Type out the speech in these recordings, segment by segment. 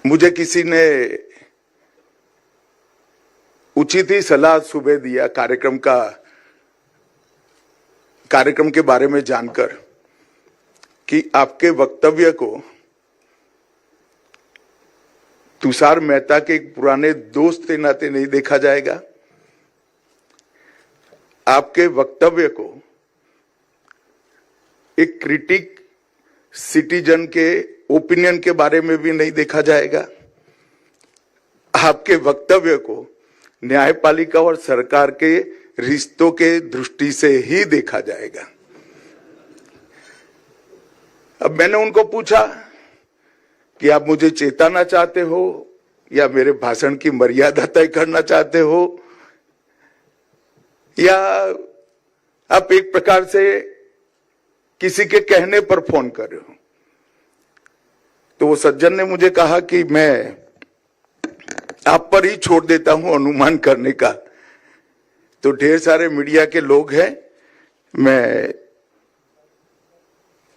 मुझे किसी ने उचित ही सलाह सुबह दिया कार्यक्रम के बारे में जानकर कि आपके वक्तव्य को तुषार मेहता के एक पुराने दोस्त के नाते नहीं देखा जाएगा। आपके वक्तव्य को एक क्रिटिक सिटीजन के ओपिनियन के बारे में भी नहीं देखा जाएगा। आपके वक्तव्य को न्यायपालिका और सरकार के रिश्तों के दृष्टि से ही देखा जाएगा। अब मैंने उनको पूछा कि आप मुझे चेताना चाहते हो या मेरे भाषण की मर्यादा तय करना चाहते हो, या आप एक प्रकार से किसी के कहने पर फोन कर रहे हो। तो वो सज्जन ने मुझे कहा कि मैं आप पर ही छोड़ देता हूं अनुमान करने का। तो ढेर सारे मीडिया के लोग हैं, मैं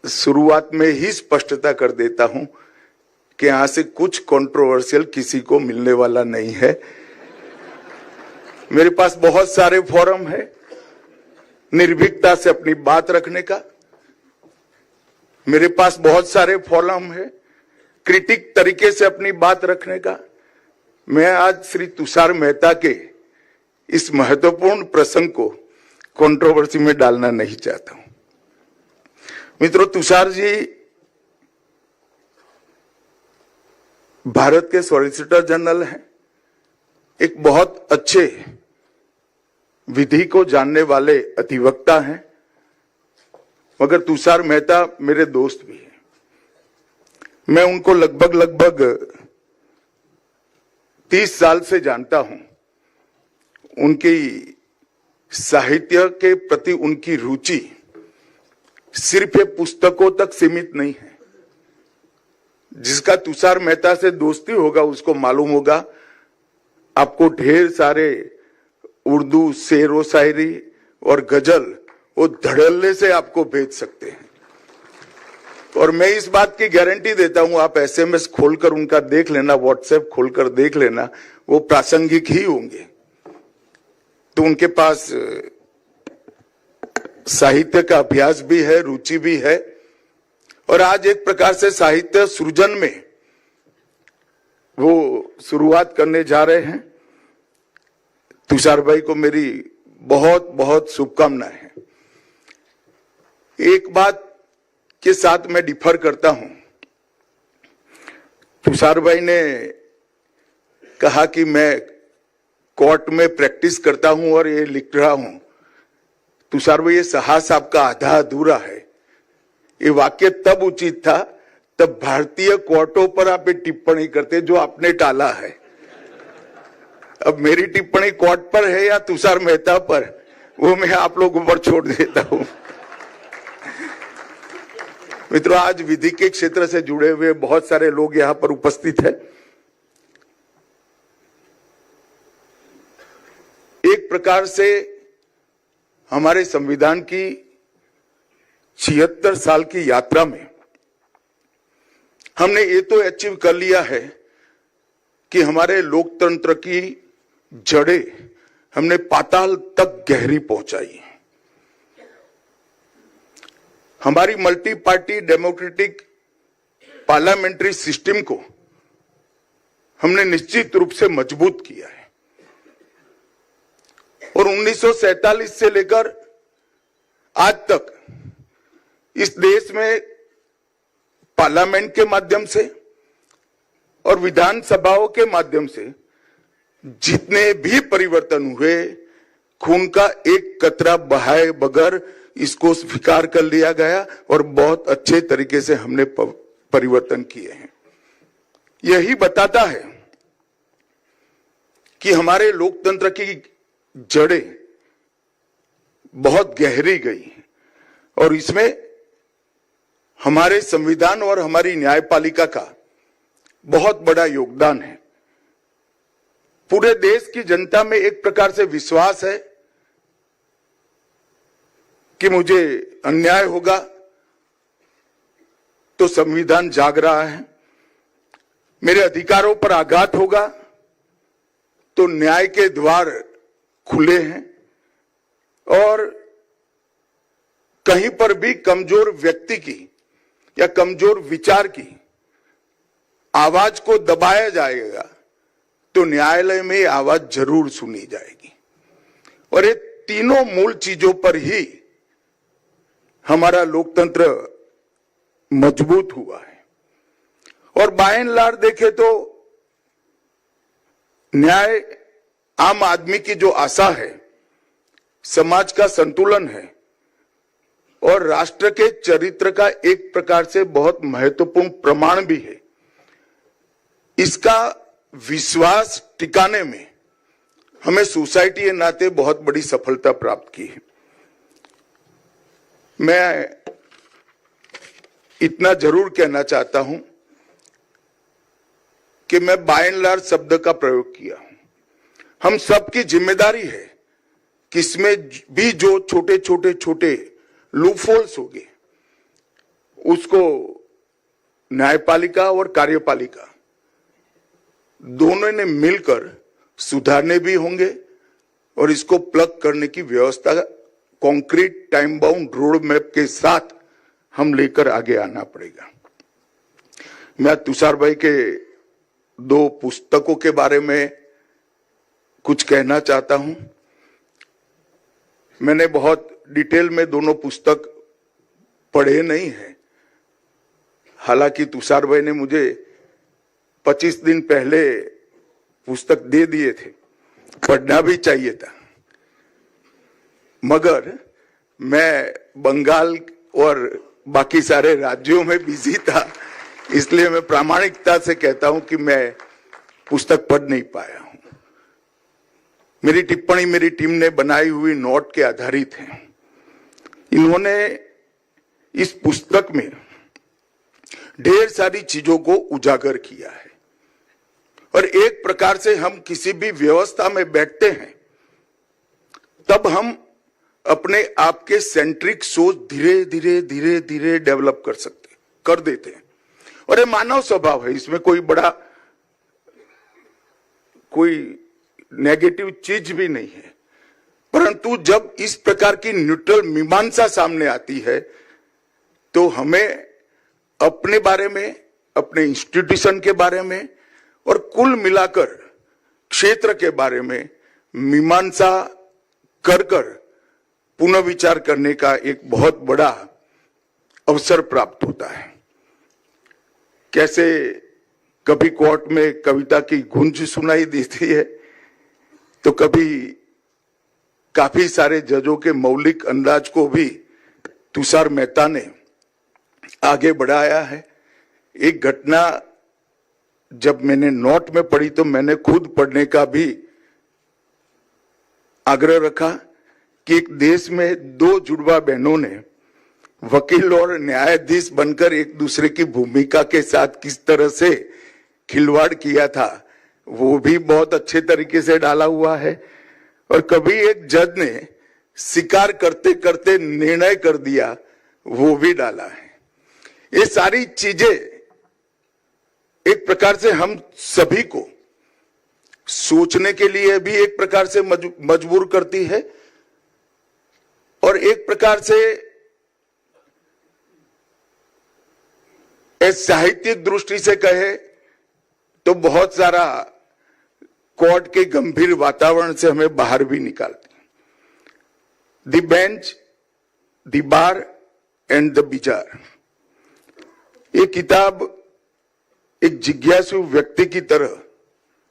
शुरुआत में ही स्पष्टता कर देता हूं कि यहां से कुछ कंट्रोवर्शियल किसी को मिलने वाला नहीं है। मेरे पास बहुत सारे फोरम है निर्भीकता से अपनी बात रखने का। मेरे पास बहुत सारे फोरम है क्रिटिक तरीके से अपनी बात रखने का। मैं आज श्री तुषार मेहता के इस महत्वपूर्ण प्रसंग को कंट्रोवर्सी में डालना नहीं चाहता हूं। मित्रों, तुषार जी भारत के सॉलिसिटर जनरल हैं, एक बहुत अच्छे विधि को जानने वाले अधिवक्ता हैं, मगर तुषार मेहता मेरे दोस्त भी हैं। मैं उनको लगभग 30 साल से जानता हूं। उनकी साहित्य के प्रति उनकी रुचि सिर्फ ये पुस्तकों तक सीमित नहीं है। जिसका तुषार मेहता से दोस्ती होगा उसको मालूम होगा, आपको ढेर सारे उर्दू शेर व शायरी और गजल वो धड़ल्ले से आपको भेज सकते हैं। और मैं इस बात की गारंटी देता हूं, आप एसएमएस खोलकर उनका देख लेना, व्हाट्सएप खोलकर देख लेना, वो प्रासंगिक ही होंगे। तो उनके पास साहित्य का अभ्यास भी है, रुचि भी है, और आज एक प्रकार से साहित्य सृजन में वो शुरुआत करने जा रहे हैं। तुषार भाई को मेरी बहुत बहुत शुभकामनाएं हैं। एक बात के साथ मैं डिफर करता हूं। तुषार भाई ने कहा कि मैं कोर्ट में प्रैक्टिस करता हूं और ये लिख रहा हूं। तुषार भाई, ये साहस आपका आधा अधूरा है। ये वाक्य तब उचित था तब भारतीय कोर्टों पर आप ये टिप्पणी करते जो आपने टाला है। अब मेरी टिप्पणी कोर्ट पर है या तुषार मेहता पर, वो मैं आप लोगों पर छोड़ देता हूं। मित्रों, आज विधि के क्षेत्र से जुड़े हुए बहुत सारे लोग यहां पर उपस्थित हैं। एक प्रकार से हमारे संविधान की 76 साल की यात्रा में हमने ये तो अचीव कर लिया है कि हमारे लोकतंत्र की जड़ें हमने पाताल तक गहरी पहुंचाई। हमारी multi party democratic parliamentary system को हमने निश्चित रूप से मजबूत किया है। और 1947 से लेकर आज तक इस देश में पार्लियामेंट के माध्यम से और विधानसभाओं के माध्यम से जितने भी परिवर्तन हुए, खून का एक कतरा बहाए बगैर इसको स्वीकार कर लिया गया और बहुत अच्छे तरीके से हमने परिवर्तन किए हैं। यही बताता है कि हमारे लोकतंत्र की जड़ें बहुत गहरी गई हैं और इसमें हमारे संविधान और हमारी न्यायपालिका का बहुत बड़ा योगदान है। पूरे देश की जनता में एक प्रकार से विश्वास है कि मुझे अन्याय होगा तो संविधान जाग रहा है, मेरे अधिकारों पर आघात होगा तो न्याय के द्वार खुले हैं और कहीं पर भी कमजोर व्यक्ति की या कमजोर विचार की आवाज को दबाया जाएगा तो न्यायालय में आवाज जरूर सुनी जाएगी। और ये तीनों मूल चीजों पर ही हमारा लोकतंत्र मजबूत हुआ है। और बाय एंड लार्ज देखे तो न्याय आम आदमी की जो आशा है, समाज का संतुलन है और राष्ट्र के चरित्र का एक प्रकार से बहुत महत्वपूर्ण प्रमाण भी है। इसका विश्वास टिकाने में हमें सोसाइटी के नाते बहुत बड़ी सफलता प्राप्त की है। मैं इतना जरूर कहना चाहता हूं कि मैं बाय एंड लार्ज शब्द का प्रयोग किया हूं। हम सबकी जिम्मेदारी है कि इसमें भी जो छोटे लूपहोल्स होंगे उसको न्यायपालिका और कार्यपालिका दोनों ने मिलकर सुधारने भी होंगे और इसको प्लग करने की व्यवस्था concrete time bound road map के साथ हम लेकर आगे आना पड़ेगा। मैं तुषार भाई के 2 पुस्तकों के बारे में कुछ कहना चाहता हूं। मैंने बहुत डिटेल में दोनों पुस्तक पढ़े नहीं है, हालांकि तुषार भाई ने मुझे 25 दिन पहले पुस्तक दे दिए थे, पढ़ना भी चाहिए था, मगर मैं बंगाल और बाकी सारे राज्यों में बिजी था, इसलिए मैं प्रामाणिकता से कहता हूं कि मैं पुस्तक पढ़ नहीं पाया हूं। मेरी टिप्पणी मेरी टीम ने बनाई हुई नोट के आधारित है। इन्होंने इस पुस्तक में ढेर सारी चीजों को उजागर किया है और एक प्रकार से हम किसी भी व्यवस्था में बैठते हैं तब हम अपने आप के सेंट्रिक सोच धीरे धीरे डेवलप कर देते हैं और ये मानव स्वभाव है, इसमें कोई नेगेटिव चीज भी नहीं है। परंतु जब इस प्रकार की न्यूट्रल मीमांसा सामने आती है तो हमें अपने बारे में, अपने इंस्टीट्यूशन के बारे में और कुल मिलाकर क्षेत्र के बारे में मीमांसा कर पुनः विचार करने का एक बहुत बड़ा अवसर प्राप्त होता है। कैसे कभी कोर्ट में कविता की गूंज सुनाई देती है तो कभी काफी सारे जजों के मौलिक अंदाज को भी तुषार मेहता ने आगे बढ़ाया है। एक घटना जब मैंने नोट में पढ़ी तो मैंने खुद पढ़ने का भी आग्रह रखा कि एक देश में 2 जुड़वा बहनों ने वकील और न्यायाधीश बनकर एक दूसरे की भूमिका के साथ किस तरह से खिलवाड़ किया था, वो भी बहुत अच्छे तरीके से डाला हुआ है। और कभी एक जज ने शिकार करते करते निर्णय कर दिया, वो भी डाला है। ये सारी चीजें एक प्रकार से हम सभी को सोचने के लिए भी एक प्रकार से मजबूर करती है और एक प्रकार से साहित्यिक दृष्टि से कहे तो बहुत सारा कोर्ट के गंभीर वातावरण से हमें बाहर भी निकालती है। The bench, the bar and the bizarre, ये किताब एक जिज्ञासु व्यक्ति की तरह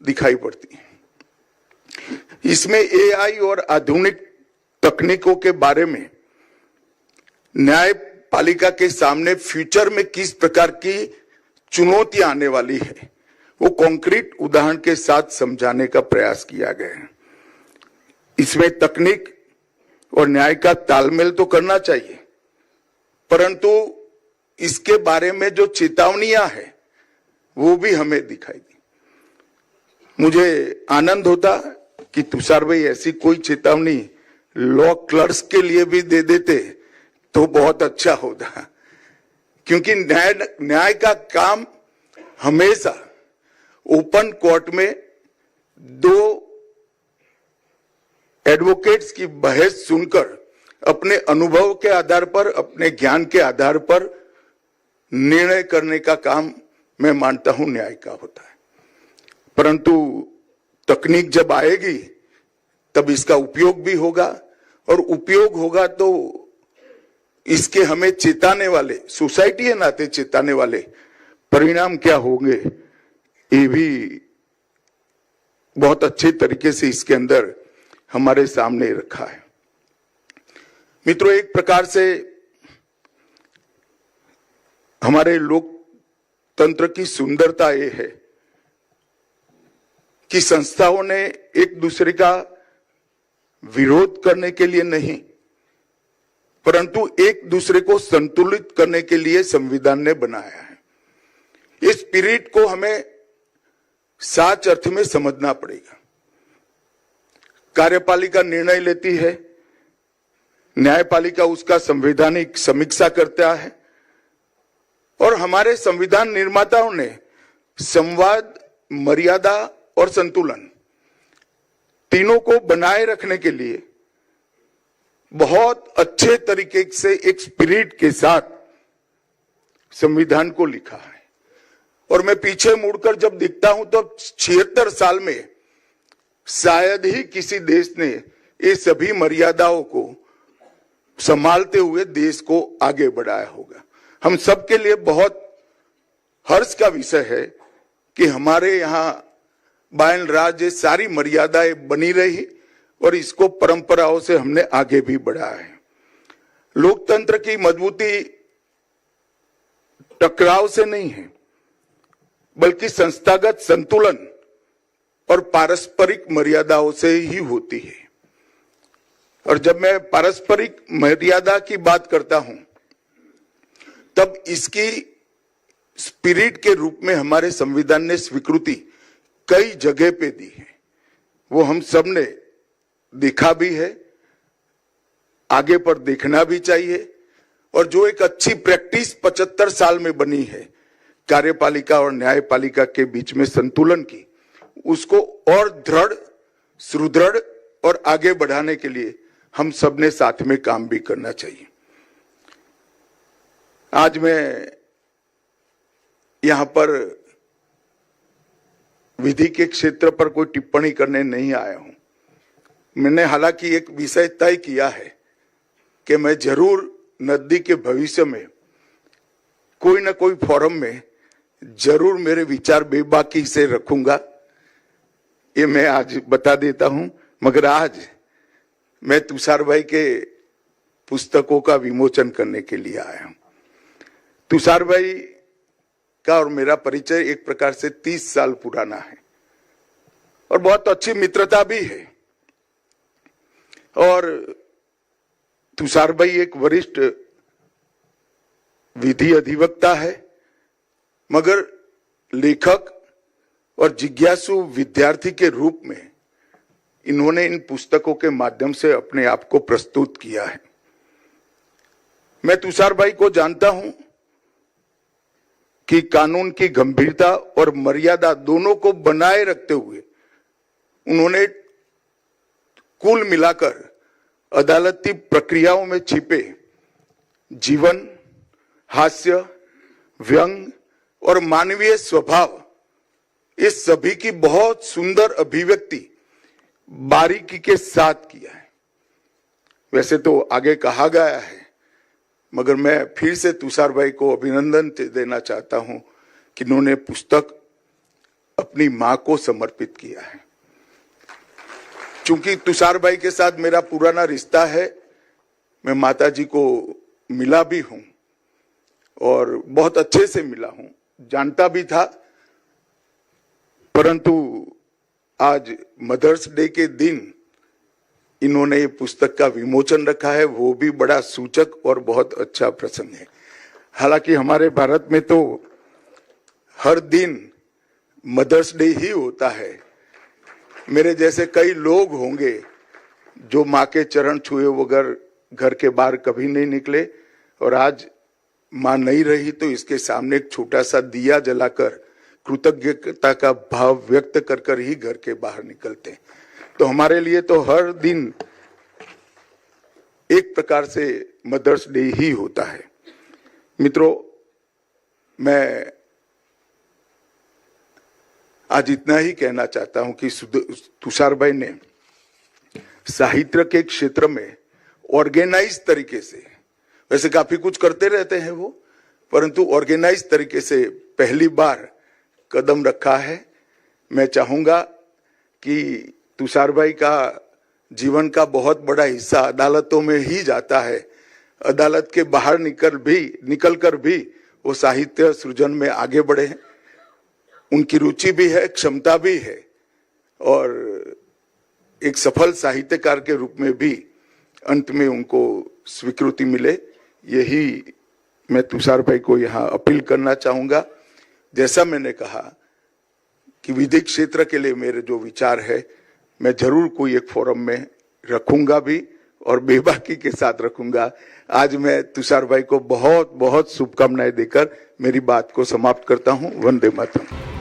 दिखाई पड़ती है। इसमें एआई और आधुनिक तकनीकों के बारे में न्यायपालिका के सामने फ्यूचर में किस प्रकार की चुनौतियां आने वाली है वो कॉन्क्रीट उदाहरण के साथ समझाने का प्रयास किया गया है। इसमें तकनीक और न्याय का तालमेल तो करना चाहिए, परंतु इसके बारे में जो चेतावनियां है वो भी हमें दिखाई दी। मुझे आनंद होता कि तुषार भाई ऐसी कोई चेतावनी लॉ क्लर्क्स के लिए भी दे देते तो बहुत अच्छा होता, क्योंकि न्याय का काम हमेशा ओपन कोर्ट में दो एडवोकेट्स की बहस सुनकर अपने अनुभव के आधार पर, अपने ज्ञान के आधार पर निर्णय करने का काम मैं मानता हूं न्याय का होता है। परंतु तकनीक जब आएगी तब इसका उपयोग भी होगा, और उपयोग होगा तो इसके हमें चेताने वाले, सोसाइटी के नाते चेताने वाले परिणाम क्या होंगे, ये भी बहुत अच्छे तरीके से इसके अंदर हमारे सामने रखा है। मित्रों, एक प्रकार से हमारे लोकतंत्र की सुंदरता ये है कि संस्थाओं ने एक दूसरे का विरोध करने के लिए नहीं, परंतु एक दूसरे को संतुलित करने के लिए संविधान ने बनाया है। इस स्पिरिट को हमें सच अर्थ में समझना पड़ेगा। कार्यपालिका निर्णय लेती है, न्यायपालिका उसका संवैधानिक समीक्षा करता है, और हमारे संविधान निर्माताओं ने संवाद, मर्यादा और संतुलन तीनों को बनाए रखने के लिए बहुत अच्छे तरीके से एक स्पिरिट के साथ संविधान को लिखा है। और मैं पीछे मुड़कर जब देखता हूं तो 76 साल में शायद ही किसी देश ने ये सभी मर्यादाओं को संभालते हुए देश को आगे बढ़ाया होगा। हम सबके लिए बहुत हर्ष का विषय है कि हमारे यहाँ बायन राज्य सारी मर्यादाएं बनी रही और इसको परंपराओं से हमने आगे भी बढ़ाया है। लोकतंत्र की मजबूती टकराव से नहीं है, बल्कि संस्थागत संतुलन और पारस्परिक मर्यादाओं से ही होती है। और जब मैं पारस्परिक मर्यादा की बात करता हूं, तब इसकी स्पिरिट के रूप में हमारे संविधान ने स्वीकृति कई जगह पे दी है। वो हम सब ने देखा भी है, आगे पर देखना भी चाहिए। और जो एक अच्छी प्रैक्टिस 75 साल में बनी है कार्यपालिका और न्यायपालिका के बीच में संतुलन की, उसको और दृढ़, सुदृढ़ और आगे बढ़ाने के लिए हम सब ने साथ में काम भी करना चाहिए। आज मैं यहां पर विधि के क्षेत्र पर कोई टिप्पणी करने नहीं आया हूं। मैंने हालांकि एक विषय तय किया है कि मैं जरूर नजदीक के भविष्य में कोई ना कोई फोरम में जरूर मेरे विचार बेबाकी से रखूंगा, ये मैं आज बता देता हूं। मगर आज मैं तुषार भाई के पुस्तकों का विमोचन करने के लिए आया हूं। तुषार भाई का और मेरा परिचय एक प्रकार से 30 साल पुराना है और बहुत अच्छी मित्रता भी है। और तुषार भाई एक वरिष्ठ विधि अधिवक्ता है, मगर लेखक और जिज्ञासु विद्यार्थी के रूप में इन्होंने इन पुस्तकों के माध्यम से अपने आप को प्रस्तुत किया है। मैं तुषार भाई को जानता हूं कि कानून की गंभीरता और मर्यादा दोनों को बनाए रखते हुए उन्होंने कुल मिलाकर अदालती प्रक्रियाओं में छिपे जीवन, हास्य, व्यंग और मानवीय स्वभाव, इस सभी की बहुत सुंदर अभिव्यक्ति बारीकी के साथ किया है। वैसे तो आगे कहा गया है, मगर मैं फिर से तुषार भाई को अभिनंदन देना चाहता हूं कि उन्होंने पुस्तक अपनी मां को समर्पित किया है। चूंकि तुषार भाई के साथ मेरा पुराना रिश्ता है, मैं माता जी को मिला भी हूं और बहुत अच्छे से मिला हूं, जानता भी था। परंतु आज मदर्स डे के दिन इन्होंने ये पुस्तक का विमोचन रखा है, वो भी बड़ा सूचक और बहुत अच्छा प्रसंग है। हालांकि हमारे भारत में तो हर दिन मदर्स डे ही होता है। मेरे जैसे कई लोग होंगे जो माँ के चरण छुए बगैर घर के बाहर कभी नहीं निकले, और आज माँ नहीं रही तो इसके सामने एक छोटा सा दिया जलाकर कृतज्ञता का भाव व्यक्त कर कर ही घर के बाहर निकलते हैं। तो हमारे लिए तो हर दिन एक प्रकार से मदर्स डे ही होता है। मित्रों, मैं आज इतना ही कहना चाहता हूं कि तुषार भाई ने साहित्य के क्षेत्र में ऑर्गेनाइज तरीके से, वैसे काफी कुछ करते रहते हैं वो, परंतु ऑर्गेनाइज तरीके से पहली बार कदम रखा है। मैं चाहूंगा कि तुषार भाई का जीवन का बहुत बड़ा हिस्सा अदालतों में ही जाता है। अदालत के बाहर निकलकर भी वो साहित्य सृजन में आगे बढ़े हैं। उनकी रुचि भी है, क्षमता भी है, और एक सफल साहित्यकार के रूप में भी अंत में उनको स्वीकृति मिले, यही मैं तुषार भाई को यहाँ अपील करना चाहूंगा। जैसा मैंने कहा कि विधिक क्षेत्र के लिए मेरे जो विचार है, मैं जरूर कोई एक फोरम में रखूंगा भी, और बेबाकी के साथ रखूंगा। आज मैं तुषार भाई को बहुत बहुत शुभकामनाएं देकर मेरी बात को समाप्त करता हूं। वंदे मातरम।